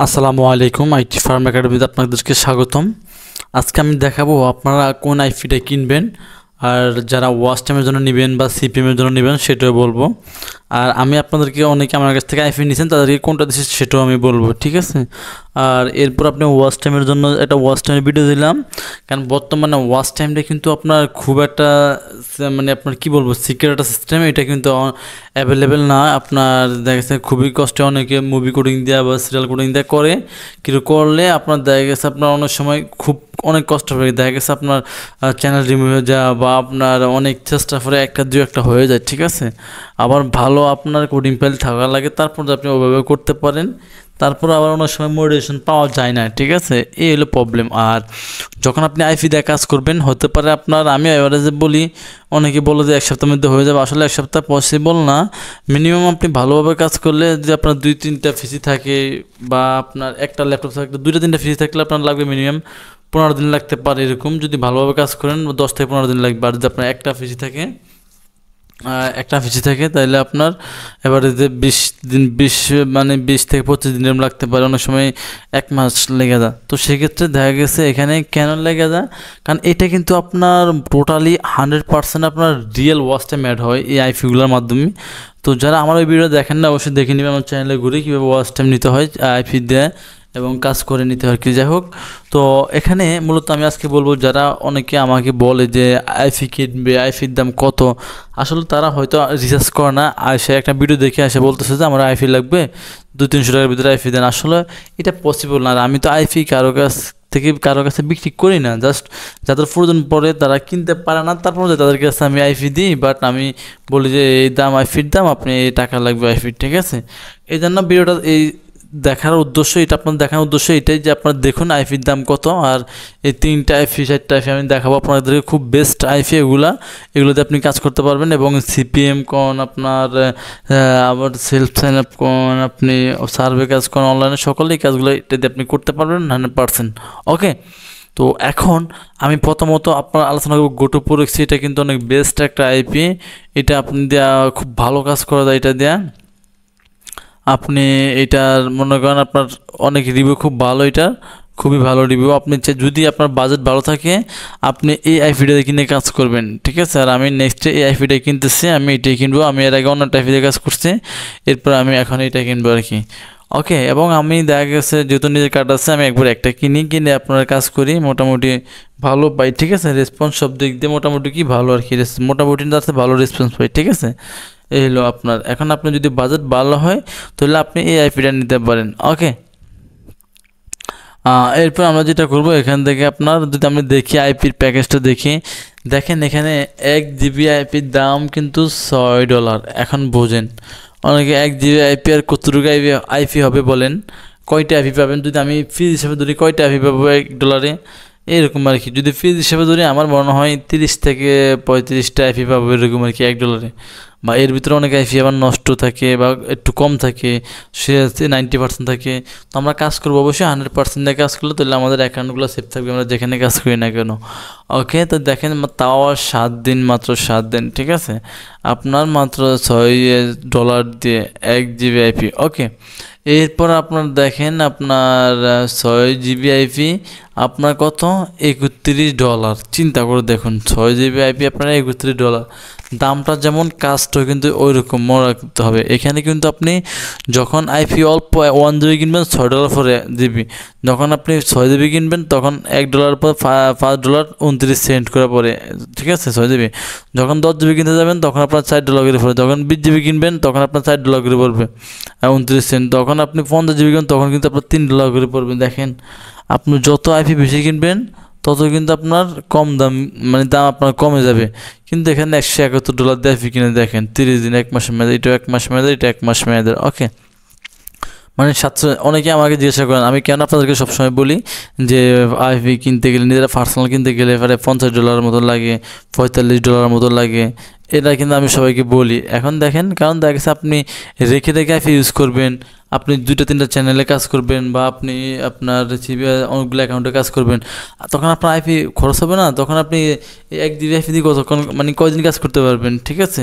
আসসালামু আলাইকুম, IT firm একাডেমিতে আপনাদেরকে স্বাগতম। আজকে আমি দেখাবো আপনারা কোন আইপিটা কিনবেন, আর যারা ওয়াচ টাইমের জন্য নেবেন বা সিপিএমের জন্য নেবেন সেটাও বলবো। আর আমি আপনাদেরকে অনেকে আমার কাছ থেকে আইপি নিয়েছেন, তাদেরকে কোনটা দিচ্ছি সেটাও আমি বলবো, ঠিক আছে। আর এরপর আপনি ওয়াচ টাইমের জন্য একটা ওয়াচ টাইমের ভিডিও দিলাম, কারণ বর্তমানে ওয়াচ টাইমটা কিন্তু আপনার খুব একটা মানে আপনার কি বলবো সিক্রেট একটা সিস্টেম, এটা কিন্তু অ্যাভেলেবেল না। আপনার দেখা গেছে খুবই কষ্টে অনেকে মুভি কোডিং দেওয়া বা সিরিয়াল কোডিং দেওয়া করে, কিন্তু করলে আপনার দেখা গেছে আপনার অনেক সময় অনেক কষ্ট হয়ে দেখা গেছে আপনার চ্যানেল রিমুভ হয়ে যাওয়া বা আপনার অনেক চেষ্টা করে একটা দু একটা হয়ে যায়, ঠিক আছে। আবার ভালো আপনার কোডিং ফাইল থাকা লাগে, তারপর আপনি ওভাবে করতে পারেন। তারপর আবার অনেক সময় মোটিভেশন পাওয়া যায় না, ঠিক আছে, এই হলো প্রবলেম। আর যখন আপনি আইপি দিয়ে কাজ করবেন, হতে পারে আপনার, আমি এভারেজে বলি, অনেকে বলে যে এক সপ্তাহের মধ্যে হয়ে যাবে, আসলে এক সপ্তাহ পসিবল না। মিনিমাম আপনি ভালোভাবে কাজ করলে যদি আপনার 2-3টা পিসি থাকে বা আপনার একটা ল্যাপটপ থাকে, 2-3টা পিসি থাকলে আপনার লাগবে মিনিমাম 15 দিন লাগতে পারে এরকম। যদি ভালোভাবে কাজ করেন 10 থেকে 15 দিন লাগবে। আর যদি আপনার একটা পিসি থাকে তাহলে আপনার এবারে যে 20 থেকে 25 দিনের লাগতে পারে, অনেক সময় 1 মাস লেগে যায়। তো সেক্ষেত্রে দেখা গেছে এখানে কেন লেগে যায়, কারণ এটা কিন্তু আপনার টোটালি 100% আপনার রিয়েল ওয়াচ টাইম অ্যাড হয় এই আইপিগুলোর মাধ্যমে। তো যারা আমার ওই ভিডিও দেখেন না, অবশ্যই দেখে নেবে আমার চ্যানেলে ঘুরে কীভাবে ওয়াচ টাইম নিতে হয় আইপি দিয়ে এবং কাজ করে নিতে হয় কি। যাই হোক, তো এখানে মূলত আমি আজকে বলবো, যারা অনেকে আমাকে বলে যে আইপি কিনবে, আইপির দাম কত, আসলে তারা হয়তো রিসার্চ করে না, সে একটা ভিডিও দেখে এসে বলতেছে যে আমার আইপি লাগবে 200-300 টাকার ভিতরে আইপি দেন। আসলে এটা পসিবল না। আর আমি তো আইপি কারো কাছে বিক্রি করি না, জাস্ট যাদের প্রয়োজন পড়ে তারা কিনতে পারে না, তারপর তাদের কাছে আমি আইপি দিই। বাট আমি বলি যে এই দাম আইপির দাম, আপনি এই টাকা লাগবে আইপির, ঠিক আছে। এই জন্য ভিডিওটা দেখার উদ্দেশ্য এটাই যে আপনারা দেখুন আইপির দাম কত। আর এই 3টা আইপি 4টা আইপি আমি দেখাবো আপনাদেরকে, খুব বেস্ট আইপি এগুলোতে আপনি কাজ করতে পারবেন। এবং সিপিএম কোন আপনার আবার সেলফ সাইন আপ কোন আপনি সার্ভে কাজ কোন অনলাইনে সকলেই কাজগুলো এটাতে আপনি করতে পারবেন 100%। ওকে, তো এখন আমি প্রথমত আপনার আলোচনা করব গোটো প্রোডাক্টস। এটা কিন্তু অনেক বেস্ট একটা আইপি, এটা আপনি দেওয়া খুব ভালো কাজ করা যায় এটা দেয়া। আপনি এটার মনে করেন আপনার অনেক রিভিউ খুব ভালো, এটা খুবই ভালো রিভিউ। আপনি যদি আপনার বাজেট ভালো থাকে আপনি এই আইপিটা কিনে কাজ করবেন, ঠিক আছে। আর আমি নেক্সটে এই আইপিটা কিনতেছি, আমি এটাই কিনবো। আমি এর আগে অন্য আইপিতে কাজ করছি, এরপর আমি এখন এটা কিনবো আর কি। ওকে, এবং আমি দেখা গেছে যেহেতু নিজের কার্ড আছে, আমি একবার একটা কিনে আপনার কাজ করি, মোটামুটি ভালো পাই, ঠিক আছে। রেসপন্স সব দিক দিয়ে মোটামুটি কি ভালো আর কি, মোটামুটি তার ভালো রেসপন্স পাই, ঠিক আছে। এই হলো আপনার। এখন আপনার যদি বাজেট ভালো হয় তাহলে আপনি এই আইপিটা নিতে পারেন। ওকে, এরপর আমরা যেটা করব, এখান থেকে আপনার যদি আমরা দেখি আইপির প্যাকেজটা দেখেন এখানে 1 জিবি আইপির দাম কিন্তু $6। এখন বোঝেন অনেকে 1 জিবি আইপি আর কতটুকু আইপি হবে বলেন, কয়টা আইপি পাবেন। যদি আমি ফিজ হিসেবে ধরি কয়টা আইপি পাবো $1, এরকম আর কি। যদি ফিজ হিসেবে ধরি আমার মনে হয় 30 থেকে 35টা আইপি পাবো এরকম আর কি $1। বা এর ভিতরে অনেক আইপি আবার নষ্ট থাকে বা একটু কম থাকে, সে 90% থাকে। তো আমরা কাজ করবো অবশ্যই 100% দিয়ে কাজ করলে, তাহলে আমাদের অ্যাকাউন্টগুলো সেফ থাকবে, আমরা যেখানে কাজ করি না কেন। ওকে, তো দেখেন তাও আর 7 দিন, মাত্র 7 দিন, ঠিক আছে। আপনার মাত্র $6 দিয়ে 1 জিবি আইপি। ওকে, এরপর আপনার দেখেন আপনার 6 জিবি আইপি আপনার কত $31। চিন্তা করে দেখুন, 6 জিবি আইপি আপনার $31। দামটা যেমন কাজটাও কিন্তু ওই রকম মনে রাখতে হবে। এখানে কিন্তু আপনি যখন আইপি অল্প 1 জিবি কিনবেন $6 পরে জিবি, যখন আপনি 6 জিবি কিনবেন তখন $1 পর $5.29 করে পড়ে, ঠিক আছে 6 জিবি। যখন 10 জিবি কিনতে যাবেন তখন আপনার $4 করে পড়ে, যখন 20 জিবি কিনবেন তখন আপনার $4 করে পড়বে 29 সেন্ট। তখন আপনি 50 জিবি কিনবেন তখন কিন্তু আপনার $3 করে পড়বে। দেখেন আপনি যত আইপি বেশি কিনবেন তত কিন্তু আপনার কম দাম, মানে দাম আপনার কমে যাবে। কিন্তু এখানে $171 দিয়ে আইপি কিনে দেখেন 30 দিন, 1 মাসের মেয়াদ, এটা 1 মাস মেয়াদের, এটা 1 মাস মেয়াদের। ওকে, মানে 700। অনেকে আমাকে জিজ্ঞাসা করেন, আমি কেন আপনাদেরকে সবসময় বলি যে আইপি কিনতে গেলে, নিজেরা পার্সোনাল কিনতে গেলে প্রায় $50 মতো লাগে, $45 মতো লাগে। এটা কিন্তু আমি সবাইকে বলি। এখন দেখেন, কারণ দেখা গেছে আপনি রেখে আইপি ইউজ করবেন, আপনি 2-3টা চ্যানেলে কাজ করবেন বা আপনি আপনার অনেকগুলো অ্যাকাউন্টে কাজ করবেন, তখন আপনার আইপি খরচ হবে না। তখন আপনি 1 জিবি আইপি দিয়ে কতক্ষণ, মানে কয়দিন কাজ করতে পারবেন, ঠিক আছে।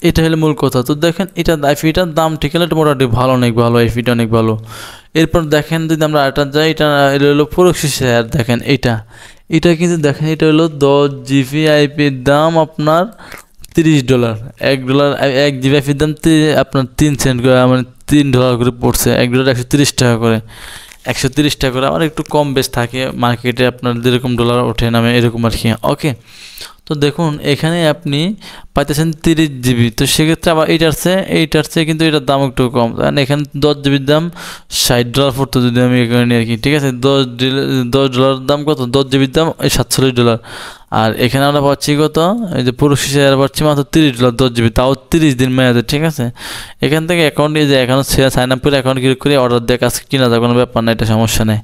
এটা হলো মূল কথা। তো দেখেন এটা আইপিটার দাম ঠিক হলে মোটামুটি ভালো, অনেক ভালো আইপিটা, অনেক ভালো। এরপর দেখেন যদি আমরা আরেকটা যাই, এটা হলো প্রক্সি শেয়ার। দেখেন এটা কিন্তু দেখেন এটা হলো 10 GB আইপির দাম আপনার $30। $1 1 GB আইপির দাম আপনার 3 সেন্ট করে, মানে $3 করে পড়ছে। $1 130 টাকা করে, 130 টাকা করে। আমার একটু কম বেশ থাকে মার্কেটে, আপনার যেরকম ডলার ওঠে নামে এরকম আর কি। ওকে, তো দেখুন এখানে আপনি পাইতেছেন 30 GB। তো সেক্ষেত্রে আবার এইটার চেয়ে কিন্তু এটার দাম একটু কম, কারণ এখানে 10 GB দাম $60 পড়তো যদি আমি এখানে নিই আর কি। ঠিক আছে, $10 দাম কত, 10 GB দাম এই $47। আর এখানে আমরা পাচ্ছি কত, এই যে পুরো শেয়ার পাচ্ছি মাত্র $30 10 GB, তাও 30 দিন মেয়াদে। ঠিক আছে, এখান থেকে অ্যাকাউন্টে যে এখন সাইন আপ করে অ্যাকাউন্ট ক্রিয়েট করে অর্ডার দিয়ে কাজ কিনা যায়, কোনো ব্যাপার না, এটা সমস্যা নেই।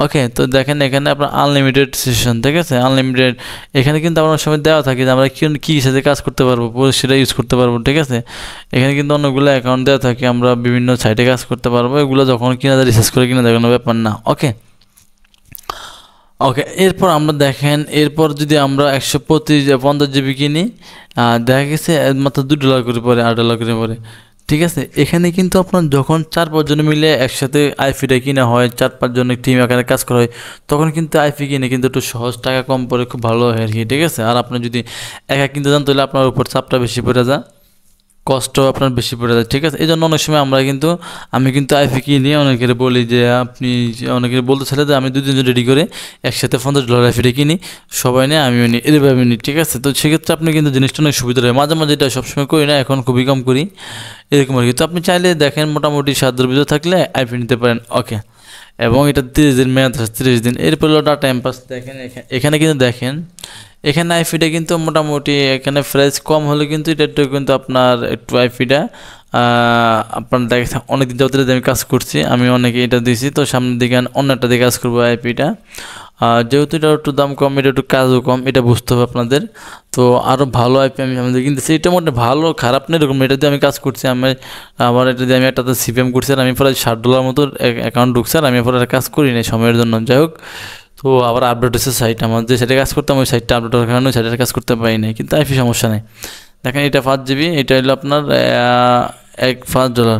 ওকে, তো দেখেন এখানে আপনার আনলিমিটেড সেশন। ঠিক আছে, আনলিমিটেড এখানে কিন্তু আমার সময় দেওয়া থাকে যে আমরা কী সাথে কাজ করতে পারবো, পুরো সেটা ইউজ করতে পারবো। ঠিক আছে, এখানে কিন্তু অনেকগুলো অ্যাকাউন্ট দেওয়া থাকে, আমরা বিভিন্ন সাইটে কাজ করতে পারবো, এগুলো যখন কিনা যায় রিসার্চ করে কিনা যায়, কোনো ব্যাপার না। ওকে, এরপর আমরা দেখেন, এরপর যদি আমরা 150 GB কিনি, দেখা গেছে মাত্র $2 করে পড়ে, $8 করে পড়ে। ঠিক আছে, এখানে কিন্তু আপনার যখন 4-5 জন মিলে একসাথে আইপিটা কিনা হয়, 4-5 জনের টিম আকারে কাজ করা হয়, তখন কিন্তু আইপি কিনে কিন্তু একটু সহজ, টাকা কম পড়ে, খুব ভালো হয় আর কি। ঠিক আছে, আর আপনি যদি একা কিনতে যান তাহলে আপনার উপর চাপটা বেশি পড়ে যায়, কষ্ট আপনার বেশি পড়ে যায়। ঠিক আছে, এই জন্য অনেক সময় আমি কিন্তু আইপি কিনে অনেকের বলি যে আপনি, অনেকের বলতে চাইলে যে আমি 2-3 জন রেডি করে একসাথে $50 আইপিটা কিনি, সবাই নেই আমিও নিই, এভাবে নিই। ঠিক আছে, তো সেক্ষেত্রে আপনি কিন্তু জিনিসটা অনেক সুবিধা হয়। মাঝে মাঝে এটা সবসময় করি না, এখন খুবই কম করি এরকম আর কি। তো আপনি চাইলে দেখেন মোটামুটি 7 ভিতরে থাকলে আইপি নিতে পারেন। ওকে, এবং এটা 30 দিন মেয়াদ আছে, 30 দিন। এরপর হলো ডাটা এম্পাস। দেখেন এখানে কিন্তু দেখেন এখানে আইপিটা কিন্তু মোটামুটি এখানে প্রাইস কম হলে কিন্তু এটা একটু কিন্তু আপনার একটু আইপিটা আপনার দেখেন অনেকদিন যাবতীয় আমি কাজ করছি, আমি অনেকে এটা দিয়েছি, তো সামনের দিকে অন্য একটা দিকে কাজ করবো আইপিটা। যেহেতু এটা একটু দাম কম, এটা একটু কাজও কম, এটা বুঝতে হবে আপনাদের। তো আরও ভালো আইপি আমি আমাদের কিনতেছি, এটা মোটামুটি ভালো, খারাপ না এরকম। এটা দিয়ে আমি কাজ করছি, আবার এটা দিয়ে আমি একটাতে সিপিএম করছি, আর আমি প্রায় $60 মতো অ্যাকাউন্ট ঢুকছে, আর আমি পরে কাজ করি না সময়ের জন্য। যাই হোক, তো আবার আপডেট হচ্ছে সাইট, আমার যে সাইটে কাজ করতাম ওই সাইটটা আপডেট হওয়ার কারণে সাইটের কাজ করতে পারি নাই, কিন্তু আইপি সমস্যা নেই। দেখেন এটা 5 GB, এটা হলো আপনার $5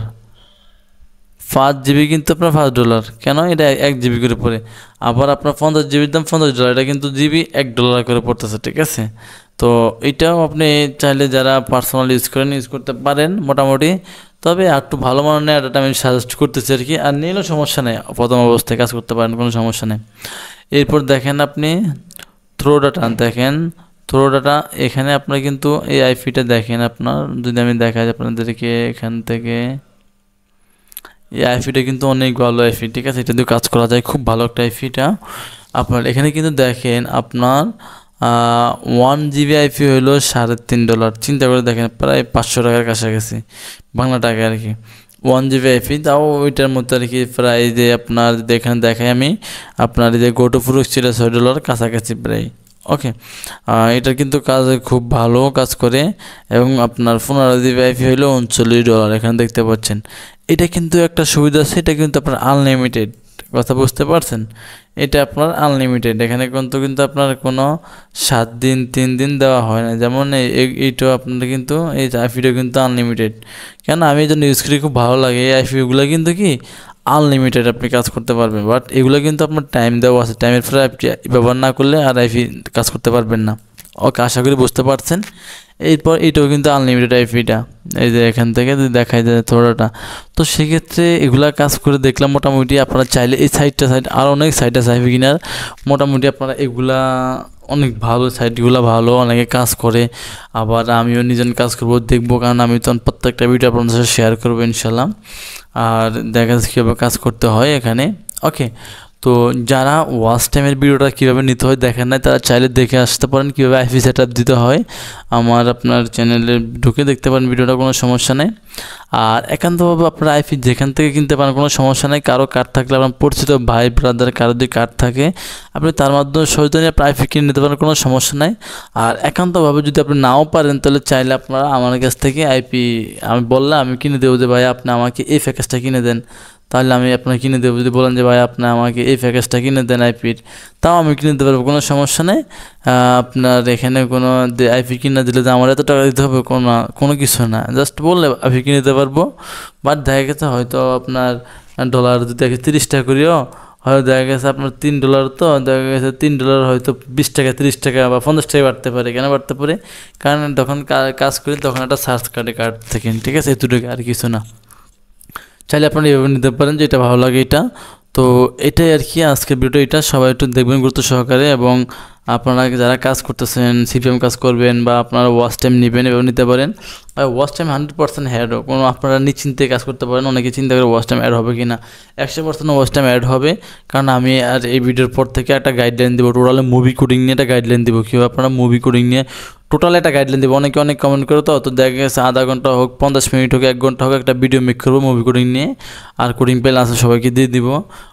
5 GB, কিন্তু আপনার $5 কেন, এটা 1 GB করে পড়ে। আবার আপনার 50 GBর দাম $50, এটা কিন্তু জিবি $1 করে পড়তেছে। ঠিক আছে, তো এটাও আপনি চাইলে যারা পার্সোনাল ইউজ করেন ইউজ করতে পারেন মোটামুটি, তবে একটু ভালো মানের নেয় এটা আমি সাজেস্ট করতেছি আর কি। আর নিলেও সমস্যা নেই, প্রথম অবস্থায় কাজ করতে পারেন, কোনো সমস্যা নেই। এরপর দেখেন আপনি থ্রো ডাটা, দেখেন থ্রো ডাটা, এখানে আপনার কিন্তু এই আইপিটা দেখেন, আপনার যদি আমি দেখাই আপনাদেরকে এখান থেকে, এই আইপিটা কিন্তু অনেক ভালো আইপি। ঠিক আছে, এটা দিয়ে কাজ করা যায়, খুব ভালো একটা আইপিটা। আপনার এখানে কিন্তু দেখেন আপনার 1 GB আইপি হইলো $3.5। চিন্তা করে দেখেন, প্রায় 500 টাকার কাছাকাছি বাংলা টাকা আর কি। 1 GB আইপি, তাও ওইটার মধ্যে আর কি প্রায় যে আপনার এখানে দেখাই আমি, আপনার যে গোটো প্রুফ ছিল $6 কাছাকাছি প্রায়। ওকে, এটা কিন্তু কাজ খুব ভালো কাজ করে, এবং আপনার 15 GB আইপি হইলো $39, এখানে দেখতে পাচ্ছেন। এটা কিন্তু একটা সুবিধা আছে, এটা কিন্তু আপনার আনলিমিটেড, কথা বুঝতে পারছেন, এটা আপনার আনলিমিটেড। এখানে কিন্তু আপনার কোনো 7 দিন 3 দিন দেওয়া হয় না, যেমন এইটাও আপনার কিন্তু এই আইপিটা কিন্তু আনলিমিটেড। কেন আমি এই জন্য ইউজ করি, খুব ভালো লাগে। এই আইপিগুলো কিন্তু কি আনলিমিটেড, আপনি কাজ করতে পারবেন, বাট এগুলো কিন্তু আপনার টাইম দেওয়া আছে, টাইমের পরে আপনি ব্যবহার না করলে আর আইপি কাজ করতে পারবেন না। ওকে, আশা করি বুঝতে পারছেন। এরপর এইটাও কিন্তু আনলিমিটেড আইপিটা, এই যে এখান থেকে দেখাই যায় থোড়াটা। তো সেক্ষেত্রে এগুলা কাজ করে দেখলাম, মোটামুটি আপনারা চাইলে এই সাইট আরও অনেক সাইট আছে আইপি কিনার, মোটামুটি আপনারা এগুলা অনেক ভালো, সাইটগুলো ভালো, অনেকে কাজ করে। আবার আমিও নিজের কাজ করবো, দেখবো, কারণ আমি তো প্রত্যেকটা ভিডিও আপনাদের সাথে শেয়ার করবো ইনশাল্লাহ, আর দেখা যাচ্ছে কীভাবে কাজ করতে হয় এখানে। ওকে, তো যারা ওয়াচ টাইমের ভিডিওটা কীভাবে নিতে হয় দেখেন না, তারা চাইলে দেখে আসতে পারেন কীভাবে আইপি সেট আপ দিতে হয়, আপনার চ্যানেলে ঢুকে দেখতে পারেন ভিডিওটা, কোনো সমস্যা নেই। আর একান্তভাবে আপনার আইপি যেখান থেকে কিনতে পারেন, কোনো সমস্যা নেই। কারো কার্ড থাকলে আপনার পরিচিত ভাই ব্রাদার কারো যদি কার্ড থাকে, আপনি তার মাধ্যমে সহজে আপনি আইপি কিনে নিতে পারেন, কোনো সমস্যা নাই। আর একান্তভাবে যদি আপনি নাও পারেন, তাহলে চাইলে আপনারা আমার কাছ থেকে আইপি আমি বললে আমি কিনে দেবো, যে ভাই আপনি আমাকে এই প্যাকেজটা কিনে দেন, তাহলে আমি আপনাকে কিনে দেবো। যদি বলেন যে ভাই আপনি আমাকে এই প্যাকেজটা কিনে দেন আইপির, তাও আমি কিনে দিতে পারবো, কোনো সমস্যা নেই। আপনার এখানে কোনো আইপি কিনে দিলে যে আমার এত টাকা দিতে হবে কোনো কিছু না, জাস্ট বললে আইপি কিনে দিতে পারবো। বাট দেখা গেছে হয়তো আপনার ডলার যদি দেখে 30 টাকা করিও, হয়তো দেখা গেছে আপনার $3, তো দেখা গেছে $3 হয়তো 20 টাকা 30 টাকা বা 50 টাকা বাড়তে পারে। কেন বাড়তে পারে? কারণ তখন কাজ করি তখন একটা সার্চ কার্ড থাকেন, ঠিক আছে, এতটুকু আর কিছু না। চাইলে আপনারা এভাবে নিতে পারেন, যেটা ভালো লাগে এটা। তো এটাই আর কি আজকের ভিডিও। এটা সবাই একটু দেখবেন গুরুত্ব সহকারে, এবং আপনারা যারা কাজ করতেছেন, সিপিএম কাজ করবেন বা আপনারা ওয়াচ টাইম নেবেন, এভাবে নিতে পারেন। আর ওয়াচ টাইম 100% অ্যাড হোক, কোনো আপনারা নিশ্চিন্তে কাজ করতে পারেন। অনেকে চিন্তা করে ওয়াচ টাইম অ্যাড হবে কি না, 100% ওয়াচ টাইম অ্যাড হবে। কারণ আমি আর এই ভিডিওর পর থেকে একটা গাইডলাইন দেবো, টোটালি মুভি কোডিং নিয়ে একটা গাইডলাইন দেবো, কীভাবে আপনারা মুভি কোডিং নিয়ে টোটাল একটা গাইডলাইন দেবো। অনেকে অনেক কমেন্ট করে, তো দেখা গেছে আধা ঘন্টা হোক, 50 মিনিট হোক, 1 ঘন্টা হোক, একটা ভিডিও মেক করবো মুভি কোডিং নিয়ে, আর কোডিং পেল আছে সবাইকে দিয়ে দিব।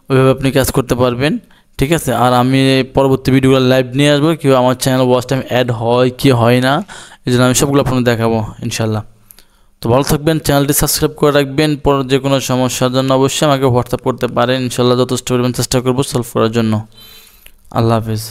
ওইভাবে আপনি কাজ করতে পারবেন, ঠিক আছে। আর আমি পরবর্তী ভিডিওগুলো লাইভ নিয়ে আসবো, কীভাবে আমার চ্যানেল ওয়াচ টাইম অ্যাড হয় কি হয় না, এই জন্য আমি সবগুলো আপনাদের দেখাবো ইনশাল্লাহ। তো ভালো থাকবেন, চ্যানেলটি সাবস্ক্রাইব করে রাখবেন। পর যে কোনো সমস্যার জন্য অবশ্যই আমাকে হোয়াটসঅ্যাপ করতে পারেন, ইনশাল্লাহ যথেষ্ট পরিমাণ চেষ্টা করবো সলভ করার জন্য। আল্লাহ হাফিজ।